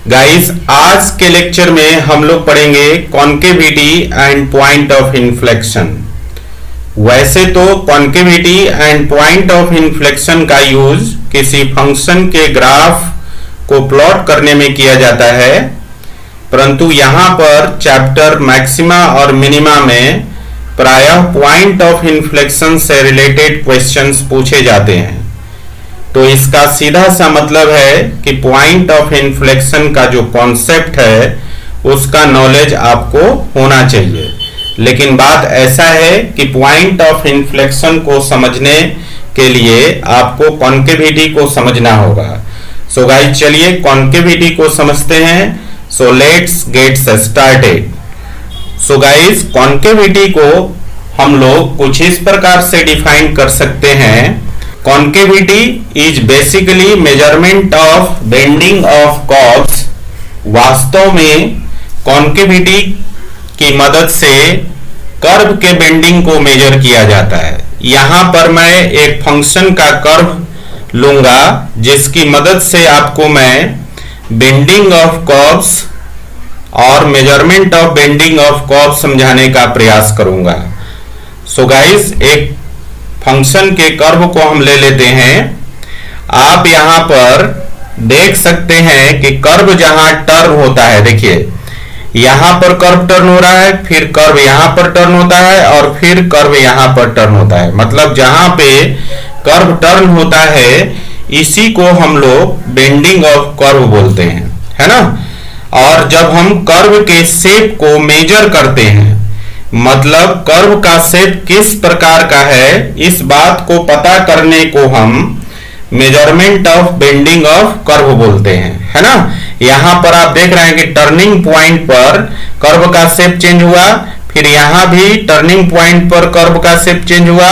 Guys, आज के lecture में हम लोग पढ़ेंगे concavity and point of inflection. वैसे तो concavity and point of inflection का यूज किसी फंक्शन के ग्राफ को प्लॉट करने में किया जाता है, परंतु यहाँ पर चैप्टर मैक्सिमा और मिनिमा में प्रायः पॉइंट ऑफ इन्फ्लेक्शन से रिलेटेड क्वेश्चंस पूछे जाते हैं। तो इसका सीधा सा मतलब है कि पॉइंट ऑफ इन्फ्लेक्शन का जो कॉन्सेप्ट है उसका नॉलेज आपको होना चाहिए। लेकिन बात ऐसा है कि पॉइंट ऑफ इन्फ्लेक्शन को समझने के लिए आपको कॉन्केविटी को समझना होगा। सो गाइस, चलिए कॉन्केविटी को समझते हैं। So let's get started. So guys, concavity को हम लोग कुछ इस प्रकार से डिफाइन कर सकते हैं। Concavity is basically measurement of bending of curves. वास्तव में कॉन्केविटी की मदद से कर्व के बेंडिंग को मेजर किया जाता है। यहां पर मैं एक फंक्शन का कर्व लूंगा जिसकी मदद से आपको मैं बेंडिंग ऑफ कर्व्स और measurement of bending of curve समझाने का प्रयास करूंगा। सो गाइस, एक फंक्शन के कर्व को हम ले लेते हैं। आप यहां पर देख सकते हैं कि कर्व जहां टर्न होता है, देखिए यहां पर कर्व टर्न हो रहा है, फिर कर्व यहां पर टर्न होता है और फिर कर्व यहां पर टर्न होता है। मतलब जहां पे कर्व टर्न होता है इसी को हम लोग बेंडिंग ऑफ कर्व बोलते हैं, है ना। और जब हम कर्व के शेप को मेजर करते हैं, मतलब कर्व का शेप किस प्रकार का है, इस बात को पता करने को हम measurement of bending of curve बोलते हैं, है ना। यहां पर आप देख रहे हैं कि टर्निंग पॉइंट पर कर्व का शेप चेंज हुआ, फिर यहां भी टर्निंग पॉइंट पर कर्व का शेप चेंज हुआ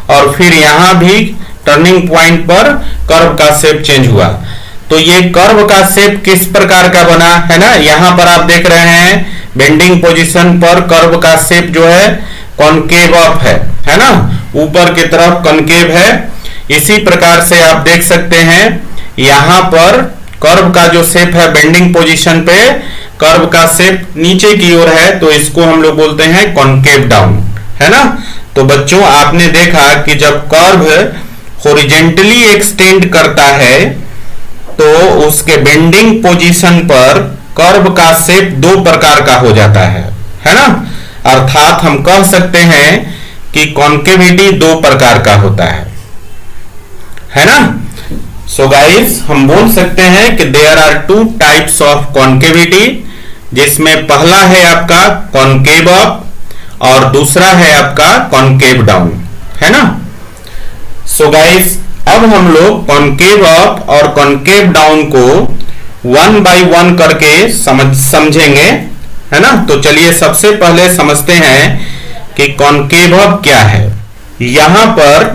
और फिर यहां भी टर्निंग पॉइंट पर कर्व का शेप चेंज हुआ। तो ये कर्व का शेप किस प्रकार का बना, है ना। यहां पर आप देख रहे हैं बेंडिंग पोजीशन पर कर्व का शेप जो है कॉनकेव अप है ना, ऊपर की तरफ कॉनकेव है। इसी प्रकार से आप देख सकते हैं यहां पर कर्व का जो शेप है बेंडिंग पोजीशन पे कर्व का शेप नीचे की ओर है, तो इसको हम लोग बोलते हैं कॉनकेव डाउन, है ना। तो बच्चों, आपने देखा कि जब कर्व हॉरिजॉन्टली एक्सटेंड करता है तो उसके बेंडिंग पोजीशन पर कर्व का शेप दो प्रकार का हो जाता है ना। अर्थात हम कह सकते हैं कि कॉन्केविटी दो प्रकार का होता है ना। सो गाइस, हम बोल सकते हैं कि there are two types of concavity, जिसमें पहला है आपका कॉन्केव अप और दूसरा है आपका कॉन्केव डाउन, है ना। सो गाइस, अब हम लोग कॉन्केव अप और कॉन्केव डाउन को वन बाय वन करके समझेंगे, है ना। तो चलिए सबसे पहले समझते हैं कि कॉन्केव अप क्या है। यहां पर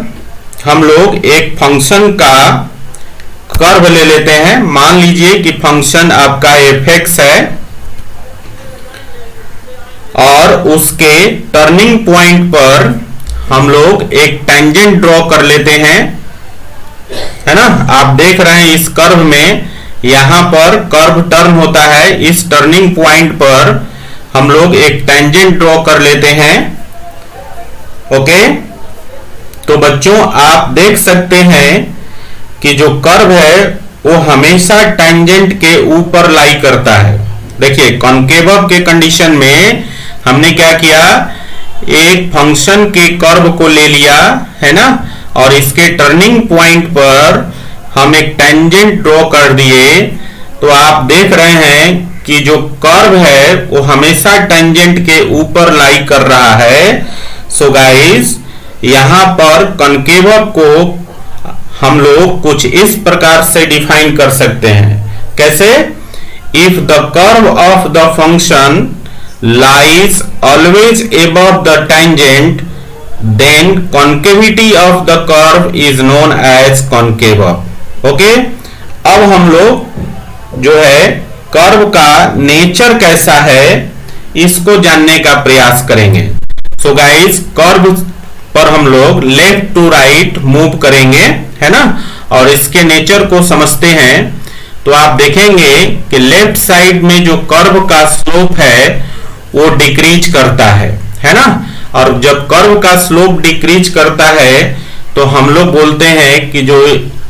हम लोग एक फंक्शन का कर्व ले लेते हैं। मान लीजिए कि फंक्शन आपका f(x) है और उसके टर्निंग पॉइंट पर हम लोग एक टेंजेंट ड्रॉ कर लेते हैं, है ना। आप देख रहे हैं इस कर्व में यहां पर कर्व टर्न होता है, इस टर्निंग पॉइंट पर हम लोग एक टेंजेंट ड्रॉ कर लेते हैं। ओके, तो बच्चों आप देख सकते हैं कि जो कर्व है वो हमेशा टेंजेंट के ऊपर लाई करता है। देखिए कॉन्केव अप के कंडीशन में हमने क्या किया, एक फंक्शन के कर्व को ले लिया, है ना, और इसके टर्निंग पॉइंट पर हम एक टेंजेंट ड्रॉ कर दिए। तो आप देख रहे हैं कि जो कर्व है वो हमेशा टेंजेंट के ऊपर लाई कर रहा है। सो गाइस, यहां पर कॉन्केव अप को हम लोग कुछ इस प्रकार से डिफाइन कर सकते हैं। कैसे? If the curve of the function lies always above the tangent, then concavity of the curve is known as concave up. Okay, अब हम लोग जो है कर्व का नेचर कैसा है इसको जानने का प्रयास करेंगे। सो गाइस, कर्व पर हम लोग लेफ्ट टू राइट मूव करेंगे, है ना, और इसके नेचर को समझते हैं। तो आप देखेंगे कि लेफ्ट साइड में जो कर्व का स्लोप है वो डिक्रीज करता है ना। और जब कर्व का स्लोप डिक्रीज करता है तो हम लोग बोलते हैं कि जो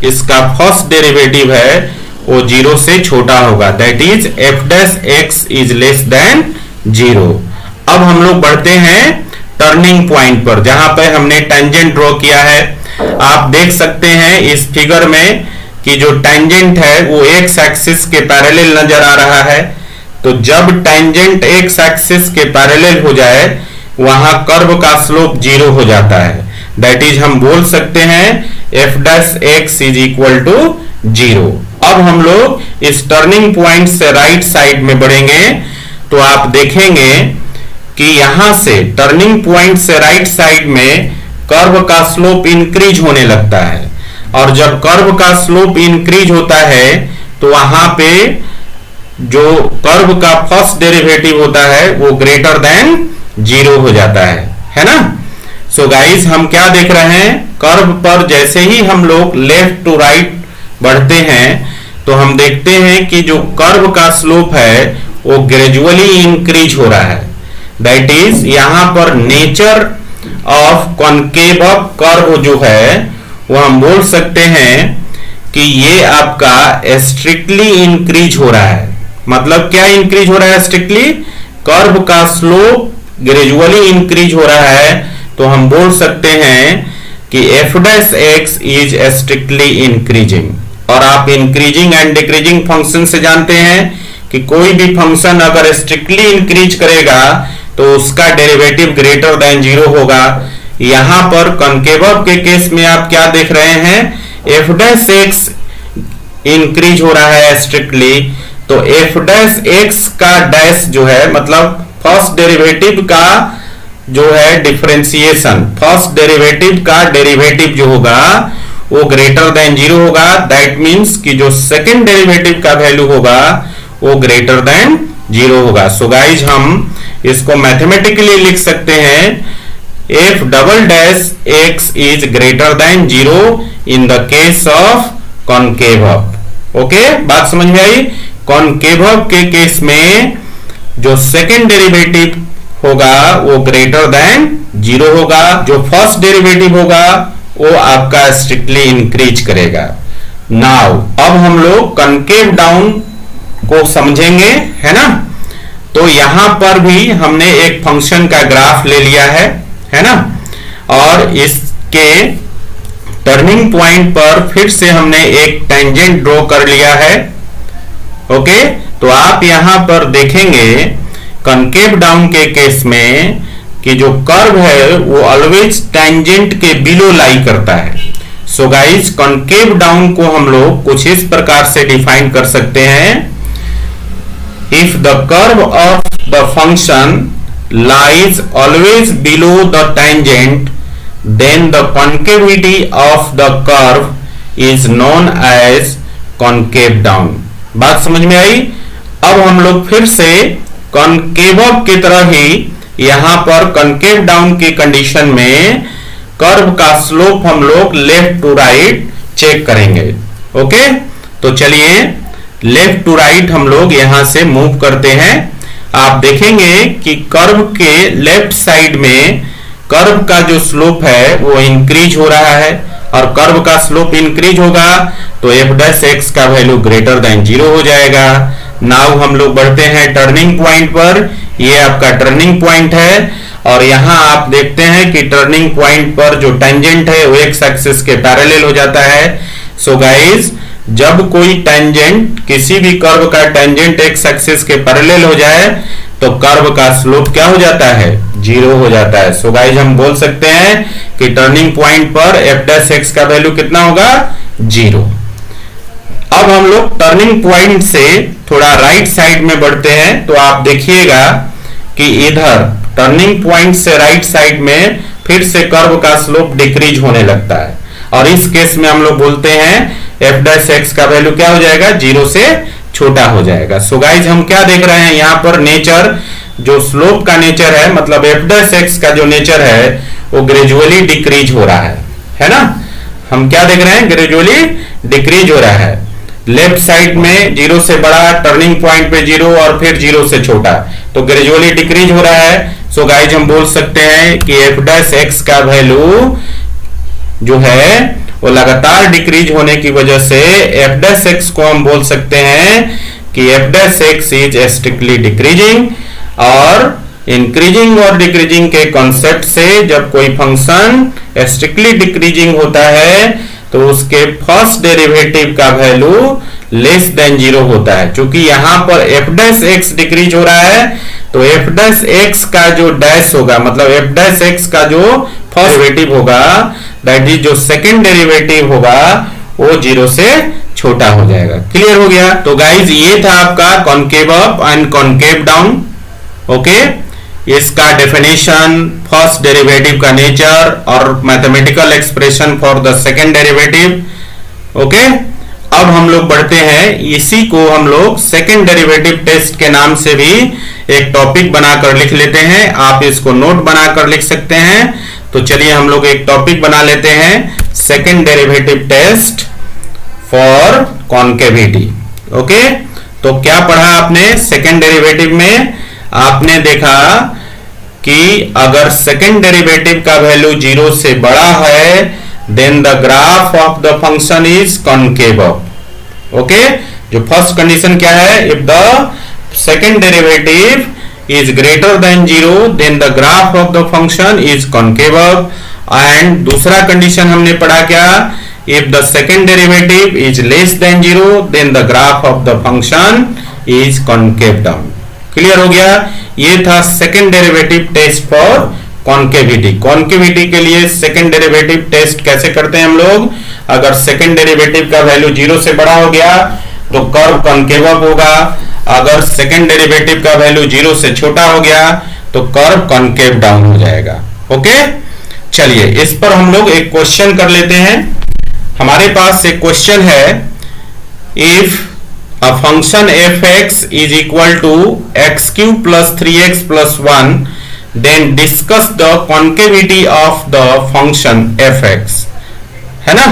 इसका फर्स्ट डेरिवेटिव है वो 0 से छोटा होगा, that is F dash X is less than 0। अब हम लोग बढ़ते हैं टर्निंग पॉइंट पर, जहां पर हमने टेंजेंट ड्रॉ किया है। आप देख सकते हैं इस फिगर में कि जो टेंजेंट है वो एक्स एक्सिस के पैरेलल नजर आ रहा है। तो जब टेंजेंट एक्स एक्सिस के पैरेलल हो जाए वहां कर्व का स्लोप 0 हो जाता है, दैट इज हम बोल सकते हैं F dash X is equal to 0। अब हम लोग इस टर्निंग पॉइंट से राइट साइड में बढ़ेंगे तो आप देखेंगे कि यहां से टर्निंग पॉइंट से राइट साइड में कर्व का स्लोप इंक्रीज होने लगता है। और जब कर्व का स्लोप इंक्रीज होता है तो वहां पे जो कर्व का फर्स्ट डेरिवेटिव होता है वो ग्रेटर देन 0 हो जाता है ना। सो गाइस हम क्या देख रहे हैं, कर्व पर जैसे ही हम लोग लेफ्ट टू राइट बढ़ते हैं तो हम देखते हैं कि जो कर्व का स्लोप है वो ग्रेजुअली इंक्रीज हो रहा है। दैट इज यहां पर नेचर ऑफ कॉनकेव कर्व जो है वो हम बोल सकते हैं कि ये आपका स्ट्रिक्टली इंक्रीज हो रहा है। मतलब क्या इंक्रीज हो रहा है स्ट्रिक्टली, कर्व का स्लोप ग्रेजुअली इंक्रीज हो रहा है। तो हम बोल सकते हैं कि F dash X is strictly increasing. और आप इंक्रीजिंग एंड डिक्रीजिंग फंक्शन से जानते हैं कि कोई भी फंक्शन अगर स्ट्रिक्टली इंक्रीज करेगा तो उसका डेरिवेटिव ग्रेटर देन 0 होगा। यहां पर कॉनकेव के केस में आप क्या देख रहे हैं, एफ डैश एक्स इंक्रीज हो रहा है स्ट्रिक्टली। तो एफ डैश एक्स का डैश जो है मतलब फर्स्ट डेरिवेटिव का जो है डिफरेंशिएशन, फर्स्ट डेरिवेटिव का डेरिवेटिव जो होगा वो ग्रेटर देन 0 होगा। दैट मींस कि जो सेकंड डेरिवेटिव का वैल्यू होगा वो ग्रेटर देन 0 होगा। सो गाइज हम इसको मैथमेटिकली लिख सकते हैं F double dash X is greater than 0 in the case of concave. Okay, बात समझ में आई। कॉनकेव के केस में जो सेकंड डेरिवेटिव होगा वो ग्रेटर देन 0 होगा, जो फर्स्ट डेरिवेटिव होगा वो आपका स्ट्रिक्टली इंक्रीज करेगा। नाउ अब हम लोग कॉनकेव डाउन को समझेंगे, है ना। तो यहां पर भी हमने एक फंक्शन का ग्राफ ले लिया है ना। और इसके टर्निंग पॉइंट पर फिर से हमने एक टेंजेंट ड्रॉ कर लिया है। ओके, तो आप यहां पर देखेंगे कॉनकेव डाउन के केस में कि जो कर्व है वो ऑलवेज टेंजेंट के बिलो लाई करता है। सो गाइस कॉनकेव डाउन को हम लोग कुछ इस प्रकार से डिफाइन कर सकते हैं, if the curve of the function lies always below the tangent then the concavity of the curve is known as concave down. बात समझ में आई। अब हम लोग फिर से कॉनकेव की तरह ही यहां पर कॉनकेव डाउन की कंडीशन में कर्व का स्लोप हम लोग लेफ्ट टू राइट चेक करेंगे। ओके, तो चलिए लेफ्ट टू राइट हम लोग यहां से मूव करते हैं। आप देखेंगे कि कर्व के लेफ्ट साइड में कर्व का जो स्लोप है वो इंक्रीज हो रहा है, और कर्व का स्लोप इंक्रीज होगा तो एफ डैश एक्स का वैल्यू ग्रेटर देन 0 हो जाएगा। नाउ हम लोग बढ़ते हैं टर्निंग पॉइंट पर। ये आपका टर्निंग पॉइंट है और यहां आप देखते हैं कि टर्निंग पॉइंट पर जो टेंजेंट है वो एक्स एक्सिस के पैरेलल हो जाता है। सो गाइस जब कोई टेंजेंट, किसी भी कर्व का टेंजेंट एक्स एक्सिस के पैरेलल हो जाए तो कर्व का स्लोप क्या हो जाता है, 0 हो जाता है। सो गाइस हम बोल सकते हैं कि टर्निंग पॉइंट पर एफ डैश एक्स का वैल्यू कितना होगा, 0। अब हम लोग टर्निंग पॉइंट से थोड़ा राइट साइड में बढ़ते हैं तो आप देखिएगा कि इधर टर्निंग पॉइंट से राइट साइड में फिर से कर्व का स्लोप डिक्रीज होने लगता है, और इस केस में हम लोग बोलते हैं एफ डैश एक्स का वैल्यू क्या हो जाएगा, 0 से छोटा हो जाएगा। सो गाइज हम क्या देख रहे हैं यहाँ पर, नेचर जो स्लोप का नेचर है, मतलब एफ डैश एक्स का जो नेचर है वो ग्रेजुअली डिक्रीज हो रहा है ना। हम क्या देख रहे हैं, ग्रेजुअली डिक्रीज हो रहा है। लेफ्ट साइड में 0 से बड़ा, टर्निंग पॉइंट पे 0 और फिर 0 से छोटा, तो ग्रेजुअली डिक्रीज हो रहा है। सो गाइज हम बोल सकते हैं कि एफ डैश एक्स का वैल्यू जो है वो लगातार डिक्रीज होने की वजह से एफ डैश एक्स को हम बोल सकते हैं कि F dash X is strictly decreasing. और इंक्रीजिंग और डिक्रीजिंग के कॉन्सेप्ट से जब कोई फंक्शन स्ट्रिक्टली डिक्रीजिंग होता है तो उसके फर्स्ट डेरिवेटिव का वैल्यू लेस देन 0 होता है। क्योंकि यहां पर एफ डैश एक्स डिक्रीज हो रहा है तो एफ डैश एक्स का जो डैश होगा, मतलब एफ डैश एक्स का जो फर्स्ट डेरिवेटिव होगा, दैट इज जो सेकंड डेरिवेटिव होगा, वो 0 से छोटा हो जाएगा। क्लियर हो गया? तो गाइज ये था आपका concave up and concave down. Okay, इसका डेफिनेशन, फर्स्ट डेरिवेटिव का नेचर और mathematical expression for the second derivative. Okay, अब हम लोग बढ़ते हैं, इसी को हम लोग सेकंड डेरिवेटिव टेस्ट के नाम से भी एक टॉपिक बनाकर लिख लेते हैं। आप इसको नोट बनाकर लिख सकते हैं। तो चलिए हम लोग एक टॉपिक बना लेते हैं, second derivative test for concavity. Okay, तो क्या पढ़ा आपने सेकंड डेरिवेटिव में? आपने देखा कि अगर सेकंड डेरिवेटिव का वैल्यू 0 से बड़ा है then the graph of the function is concave up. Okay, जो फर्स्ट कंडीशन क्या है? If the second derivative is greater than 0 then the graph of the function is concave up। and दूसरा condition हमने पढ़ा क्या? if the second derivative is less than 0 then the graph of the function is concave down। Clear हो गया? ये था second derivative test for concavity. Concavity के लिए सेकंड डेरिवेटिव टेस्ट कैसे करते हैं हम लोग? अगर सेकंड डेरिवेटिव का वैल्यू 0 से बड़ा हो गया तो कर्व कॉन्केव अप होगा। अगर सेकंड डेरिवेटिव का वैल्यू 0 से छोटा हो गया तो कर्व कॉन्केव डाउन हो जाएगा। ओके, चलिए इस पर हम लोग एक क्वेश्चन कर लेते हैं। हमारे पास एक क्वेश्चन है, if a function F X is equal to X cube plus 3x plus 1 then discuss the concavity of the function F X, है ना?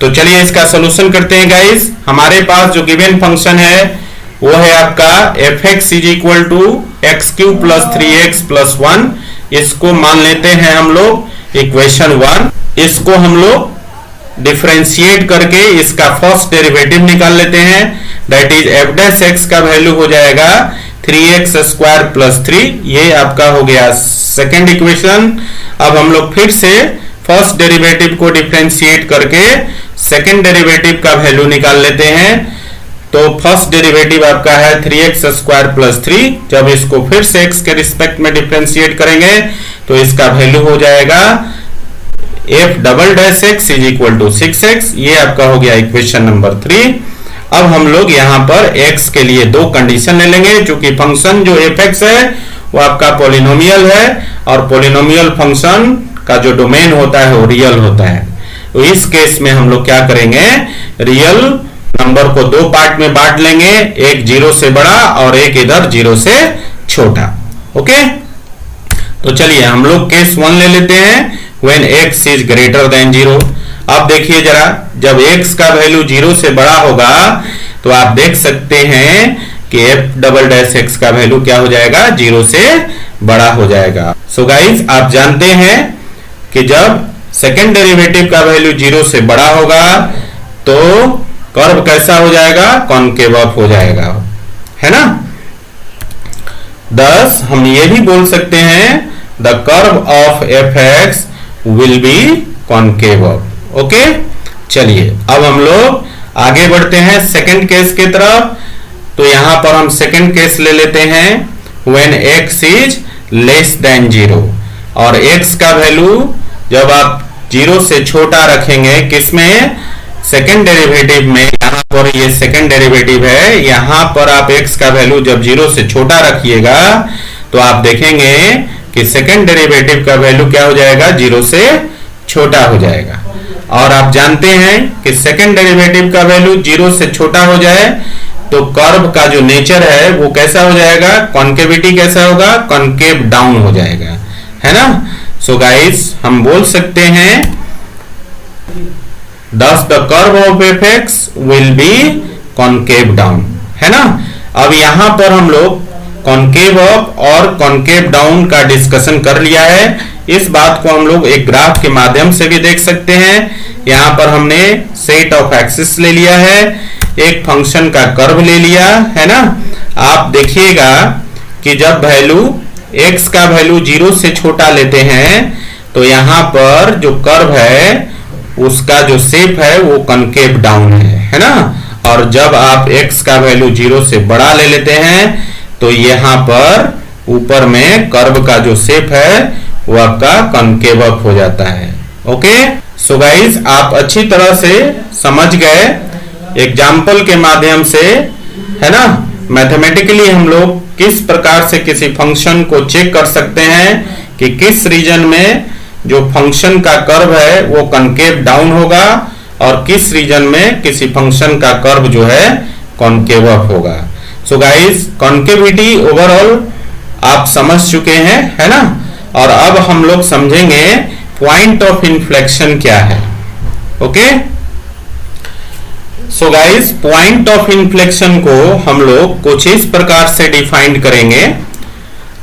तो चलिए इसका सोल्यूशन करते हैं गाइस। हमारे पास जो गिवन फंक्शन है वो है आपका F X is equal to X cube plus 3x plus 1। इसको मान लेते हैं हम लोग इक्वेशन 1। इसको हम लोग डिफरेंशिएट करके इसका फर्स्ट डेरिवेटिव निकाल लेते हैं, that is F dash X का वैल्यू हो जाएगा 3x स्क्वायर प्लस 3। ये आपका हो गया सेकेंड इक्वेशन। अब हम लोग फिर से फर्स्ट डेरिवेटिव को डिफरेंशिएट करके सेकेंड डेरिवेटिव का वैल्यू निकाल लेते हैं। तो फर्स्ट डेरिवेटिव आपका है 3x स्क्वायर प्लस 3। जब इसको फिर से x के रिस्पेक्ट में डिफरेंशिएट करेंगे तो इसका वैल्यू हो जाएगा f double dash x is equal to 6x। ये आपका हो गया इक्वेशन नंबर 3। अब हम लोग यहाँ पर x के लिए दो कंडीशन ले लेंगे, क्योंकि फंक्शन जो fx है वो आपका पॉलिनोमियल है और पॉलिनोमियल फंक्शन का जो डोमेन होता है वो रियल होता है। तो इस केस में हम लोग क्या करेंगे, रियल नंबर को दो पार्ट में बांट लेंगे, एक 0 से बड़ा और एक इधर 0 से छोटा। ओके, तो चलिए हम लोग केस 1 ले लेते हैं, when x is greater than 0। अब देखिए जरा, जब x का वैल्यू 0 से बड़ा होगा तो आप देख सकते हैं कि f डबल डैश x का वैल्यू क्या हो जाएगा, 0 से बड़ा हो जाएगा। सो गाइस आप जानते हैं कि जब सेकेंड डेरिवेटिव का वैल्यू 0 से बड़ा होगा तो कर्व कैसा हो जाएगा, कॉन्केव अप हो जाएगा, है ना? thus हम ये भी बोल सकते हैं the curve of F x will be concave up. Okay, चलिए अब हम लोग आगे बढ़ते हैं सेकंड केस की तरफ। तो यहां पर हम सेकंड केस ले लेते हैं, when x is less than 0। और x का वैल्यू जब आप 0 से छोटा रखेंगे, किसमें, सेकेंड डेरिवेटिव में। यहां पर ये सेकेंड डेरिवेटिव है, यहां पर आप x का वैल्यू जब 0 से छोटा रखिएगा तो आप देखेंगे कि सेकेंड डेरिवेटिव का वैल्यू क्या हो जाएगा, 0 से छोटा हो जाएगा। और आप जानते हैं कि सेकेंड डेरिवेटिव का वैल्यू 0 से छोटा हो जाए तो कर्व का जो नेचर है वो कैसा हो जाएगा, कॉन्केविटी कैसा होगा, कॉन्केव डाउन हो जाएगा, है ना? सो गाइस हम बोल सकते हैं thus the curve of fx will be concave down, है ना। अब यहां पर हम लोग कॉन्केव अप और कॉन्केव डाउन का डिस्कशन कर लिया है। इस बात को हम लोग एक ग्राफ के माध्यम से भी देख सकते हैं। यहां पर हमने सेट ऑफ एक्सिस ले लिया है, एक फंक्शन का कर्व ले लिया है ना। आप देखिएगा कि जब वैल्यू x का वैल्यू 0 से छोटा लेते हैं तो यहां पर जो कर्व है उसका जो शेप है वो कॉन्केव डाउन है ना। और जब आप x का वैल्यू 0 से बड़ा ले लेते हैं तो यहां पर ऊपर में कर्व का जो शेप है वो आपका कॉन्केव अप हो जाता है। ओके, सो गाइस आप अच्छी तरह से समझ गए एग्जाम्पल के माध्यम से, है ना। मैथमेटिकली हम लोग किस प्रकार से किसी फंक्शन को चेक कर सकते हैं कि किस रीजन में जो फंक्शन का कर्व है वो कॉन्केव डाउन होगा और किस रीजन में किसी फंक्शन का कर्व जो है कॉन्केव अप होगा। सो गाइस कॉन्केविटी ओवरऑल आप समझ चुके हैं, है ना। और अब हम लोग समझेंगे पॉइंट ऑफ इन्फ्लेक्शन क्या है। Okay, so guys point of inflection को हम लोग कुछ इस प्रकार से डिफाइन करेंगे।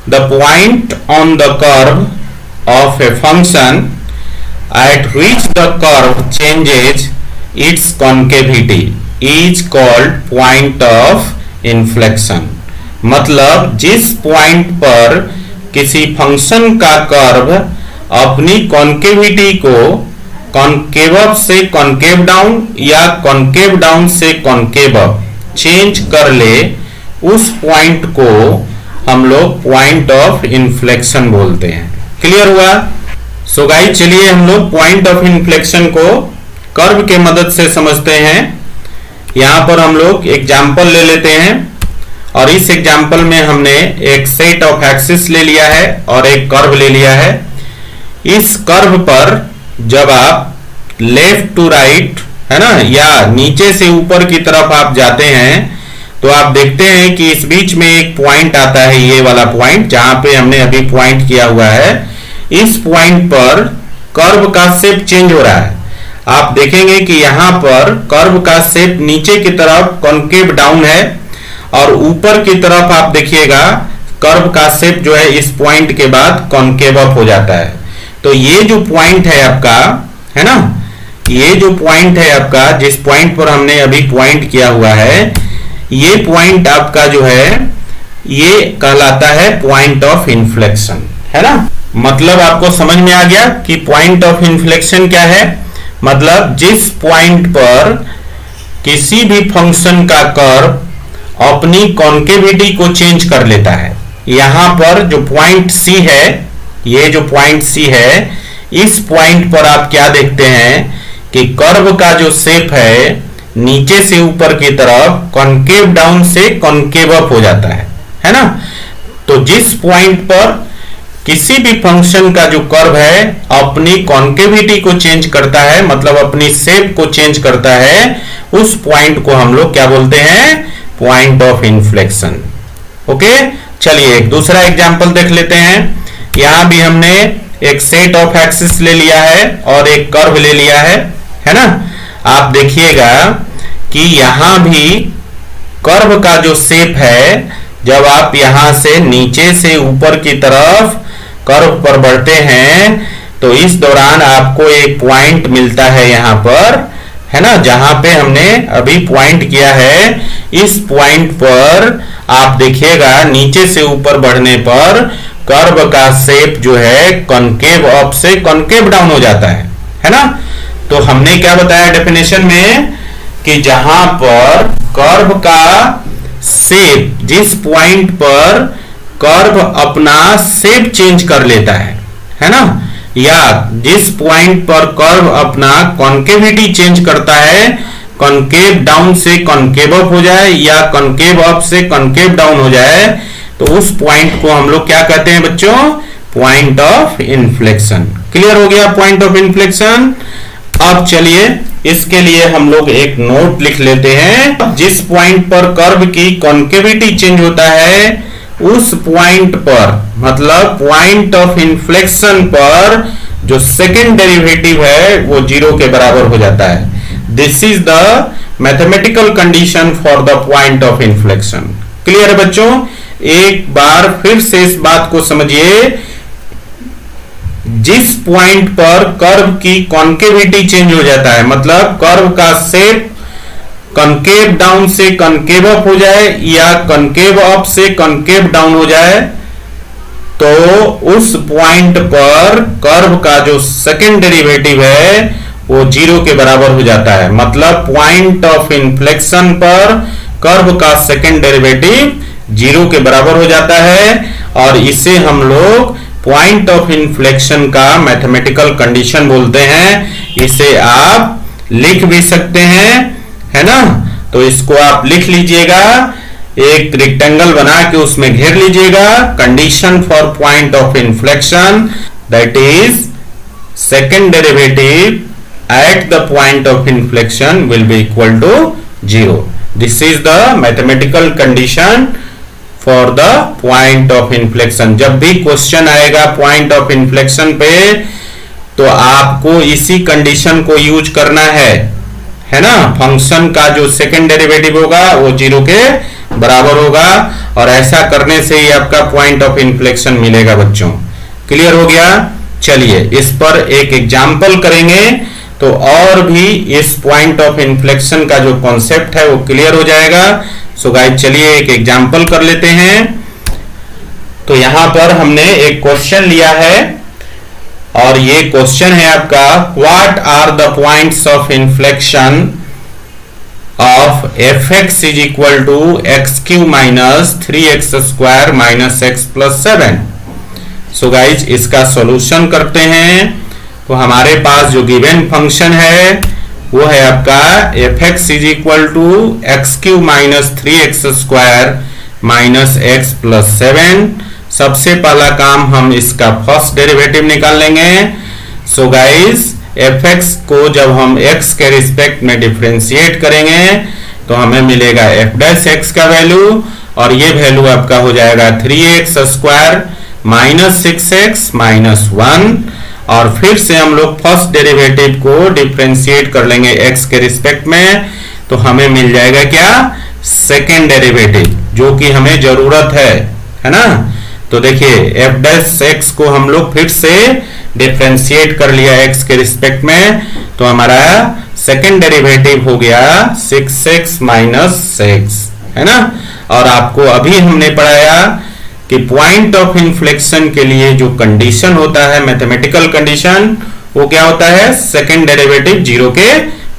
The point on the curve of a function at which the curve changes its concavity is called point of inflection। मतलब जिस पॉइंट पर किसी फंक्शन का कर्व अपनी कॉन्केविटी को कॉन्केव अप से कॉन्केव डाउन या कॉन्केव डाउन से कॉन्केव अप चेंज कर ले, उस पॉइंट को हम लोग पॉइंट ऑफ इन्फ्लेक्शन बोलते हैं। क्लियर हुआ? सो गाइस चलिए हम लोग पॉइंट ऑफ इन्फ्लेक्शन को कर्व के मदद से समझते हैं। यहां पर हम लोग एग्जांपल ले लेते हैं और इस एग्जांपल में हमने एक सेट ऑफ एक्सिस ले लिया है और एक कर्व ले लिया है। इस कर्व पर जब आप लेफ्ट टू राइट, है ना, या नीचे से ऊपर की तरफ आप जाते हैं तो आप देखते हैं कि इस बीच में एक पॉइंट आता है, ये वाला पॉइंट जहां पे हमने अभी पॉइंट किया हुआ है। इस पॉइंट पर कर्व का शेप चेंज हो रहा है। आप देखेंगे कि यहां पर कर्व का शेप नीचे की तरफ कॉन्केव डाउन है और ऊपर की तरफ आप देखिएगा कर्व का शेप जो है इस पॉइंट के बाद कॉन्केव अप हो जाता है। तो ये जो पॉइंट है आपका, है ना, ये जो पॉइंट है आपका, जिस पॉइंट पर हमने अभी पॉइंट किया हुआ है, ये पॉइंट आपका जो है ये कहलाता है पॉइंट ऑफ इन्फ्लेक्शन, है ना। मतलब आपको समझ में आ गया कि पॉइंट ऑफ इन्फ्लेक्शन क्या है। मतलब जिस पॉइंट पर किसी भी फंक्शन का कर्व अपनी कॉन्केविटी को चेंज कर लेता है। यहां पर जो पॉइंट सी है, ये जो पॉइंट सी है, इस पॉइंट पर आप क्या देखते हैं कि कर्व का जो शेप है नीचे से ऊपर की तरफ कॉन्केव डाउन से कॉन्केव अप हो जाता है ना। तो जिस पॉइंट पर किसी भी फंक्शन का जो कर्व है अपनी कॉन्केविटी को चेंज करता है, मतलब अपनी शेप को चेंज करता है, उस पॉइंट को हम लोग क्या बोलते हैं? Point of inflection. ओके, चलिए एक दूसरा एग्जांपल देख लेते हैं। यहां भी हमने एक सेट ऑफ एक्सिस ले लिया है और एक कर्व ले लिया है ना। आप देखिएगा कि यहां भी कर्व का जो शेप है, जब आप यहां से नीचे से ऊपर की तरफ कर्व पर बढ़ते हैं तो इस दौरान आपको एक पॉइंट मिलता है यहां पर, है ना, जहां पे हमने अभी पॉइंट किया है। इस पॉइंट पर आप देखिएगा नीचे से ऊपर बढ़ने पर कर्व का शेप जो है कॉन्केव अप से कॉन्केव डाउन हो जाता है ना। तो हमने क्या बताया डेफिनेशन में कि जहां पर कर्व का शेप, जिस पॉइंट पर कर्व अपना शेप चेंज कर लेता है ना, या जिस पॉइंट पर कर्व अपना कॉन्केविटी चेंज करता है, कॉन्केव डाउन से कॉन्केव अप हो जाए या कॉन्केव अप से कॉन्केव डाउन हो जाए, तो उस पॉइंट को हम लोग क्या कहते हैं बच्चों? Point of inflection. क्लियर हो गया पॉइंट ऑफ इन्फ्लेक्शन? अब चलिए इसके लिए हम लोग एक नोट लिख लेते हैं। जिस पॉइंट पर कर्व की कॉन्केविटी चेंज होता है उस पॉइंट पर, मतलब पॉइंट ऑफ इन्फ्लेक्शन पर जो सेकेंड डेरिवेटिव है वो 0 के बराबर हो जाता है। This is the mathematical condition for the point of inflection. Clear है बच्चों? एक बार फिर से इस बात को समझिए, जिस पॉइंट पर कर्व की कॉन्केविटी चेंज हो जाता है, मतलब कर्व का शेप कॉन्केव डाउन से कॉन्केव अप हो जाए या कॉन्केव अप से कॉन्केव डाउन हो जाए, तो उस पॉइंट पर कर्व का जो सेकेंड डेरिवेटिव है वो 0 के बराबर हो जाता है। मतलब पॉइंट ऑफ इन्फ्लेक्शन पर कर्व का सेकेंड डेरिवेटिव 0 के बराबर हो जाता है, और इसे हम लोग पॉइंट ऑफ इन्फ्लेक्शन का मैथमेटिकल कंडीशन बोलते हैं। इसे आप लिख भी सकते हैं, है ना? तो इसको आप लिख लीजिएगा, एक रेक्टेंगल बना के उसमें घेर लीजिएगा। Condition for point of inflection, that is second derivative at the point of inflection will be equal to 0. This is the mathematical condition for the point of inflection. जब भी क्वेश्चन आएगा पॉइंट ऑफ इन्फ्लेक्शन पे, तो आपको इसी condition को use करना है ना? फंक्शन का जो सेकेंड डेरिवेटिव होगा वो 0 के बराबर होगा, और ऐसा करने से ही आपका पॉइंट ऑफ इन्फ्लेक्शन मिलेगा बच्चों। क्लियर हो गया? चलिए इस पर एक एग्जाम्पल करेंगे तो और भी इस पॉइंट ऑफ इन्फ्लेक्शन का जो कॉन्सेप्ट है वो क्लियर हो जाएगा। सो गाइस चलिए एक एग्जाम्पल कर लेते हैं। तो यहां पर हमने एक क्वेश्चन लिया है, और ये क्वेश्चन है आपका, what are the points of inflection of F X is equal to X cube minus 3x square minus X plus 7। So guys इसका सॉल्यूशन करते हैं। तो हमारे पास जो गिवन फंक्शन है वो है आपका F X is equal to X cube minus 3x square minus X plus 7। सबसे पहला काम हम इसका फर्स्ट डेरिवेटिव निकाल लेंगे। सो गाइस एफ एक्स को जब हम x के रिस्पेक्ट में डिफरेंशिएट करेंगे तो हमें मिलेगा एफ डैश एक्स का वैल्यू, और ये वैल्यू आपका हो जाएगा 3x square minus 6x minus 1, और फिर से हम लोग फर्स्ट डेरिवेटिव को डिफरेंशिएट कर लेंगे x के रिस्पेक्ट में, तो हमें मिल जाएगा क्या? सेकेंड डेरिवेटिव, जो कि हमें जरूरत है ना? तो देखिए एफ डैश एक्स को हम लोग फिर से डिफरेंशिएट कर लिया x के रिस्पेक्ट में, तो हमारा सेकेंड डेरिवेटिव हो गया 6x माइनस 6, है ना? और आपको अभी हमने पढ़ाया कि पॉइंट ऑफ इन्फ्लेक्शन के लिए जो कंडीशन होता है, मैथमेटिकल कंडीशन, वो क्या होता है? सेकेंड डेरिवेटिव 0 के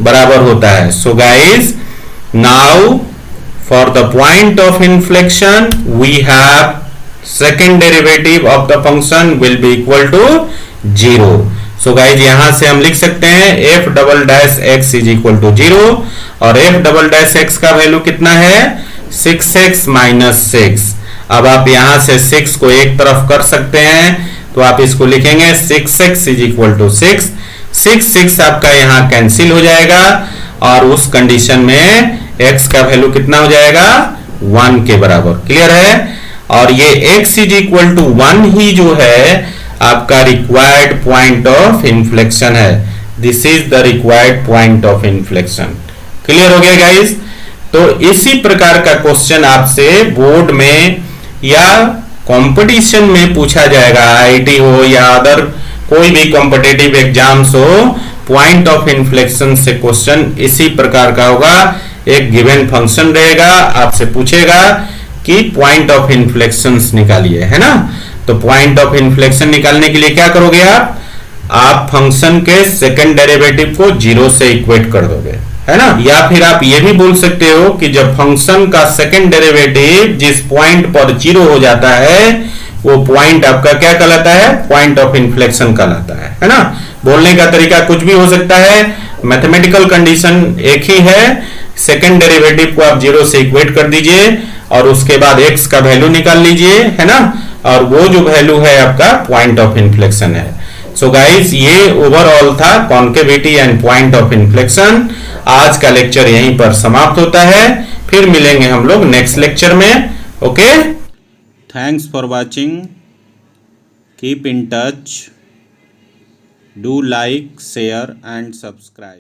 बराबर होता है। So guys now for the point of inflection we have second derivative of the function will be equal to 0। So guys यहां से हम लिख सकते हैं F double dash X is equal to 0, और एफ डबल डैश एक्स का value कितना है? 6x minus 6। अब आप यहां से 6 को एक तरफ कर सकते हैं, तो आप इसको लिखेंगे 6x इज इक्वल टू 6 आपका यहां कैंसिल हो जाएगा, और उस कंडीशन में x का वैल्यू कितना हो जाएगा? 1 के बराबर। क्लियर है? और ये x इज इक्वल टू 1 ही जो है आपका रिक्वायर्ड पॉइंट ऑफ इन्फ्लेक्शन है। This is the required point of inflection. Clear हो गया गाइस? तो इसी प्रकार का क्वेश्चन आपसे बोर्ड में या कंपटीशन में पूछा जाएगा, आईआईटी हो या अदर कोई भी कॉम्पिटिटिव एग्जाम्स हो, पॉइंट ऑफ इन्फ्लेक्शन से क्वेश्चन इसी प्रकार का होगा। एक गिवन फंक्शन रहेगा, आपसे पूछेगा कि पॉइंट ऑफ इन्फ्लेक्शन निकालिए, है ना? तो पॉइंट ऑफ इन्फ्लेक्शन निकालने के लिए क्या करोगे आप फंक्शन के सेकंड डेरिवेटिव को 0 से इक्वेट कर दोगे, है ना? या फिर आप ये भी बोल सकते हो कि जब फंक्शन का सेकंड डेरिवेटिव जिस पॉइंट पर 0 हो जाता है वो पॉइंट आपका क्या कहलाता है? पॉइंट ऑफ इन्फ्लेक्शन कहलाता है ना? बोलने का तरीका कुछ भी हो सकता है, मैथमेटिकल कंडीशन एक ही है। सेकंड डेरिवेटिव को आप 0 से इक्वेट कर दीजिए, और उसके बाद x का वैल्यू निकाल लीजिए, है ना? और वो जो वैल्यू है आपका पॉइंट ऑफ इन्फ्लेक्शन है। सो गाइस ये ओवरऑल था concavity and point of inflection. आज का लेक्चर यहीं पर समाप्त होता है, फिर मिलेंगे हम लोग नेक्स्ट लेक्चर में। Okay, thanks for watching, keep in touch, do like, share and subscribe.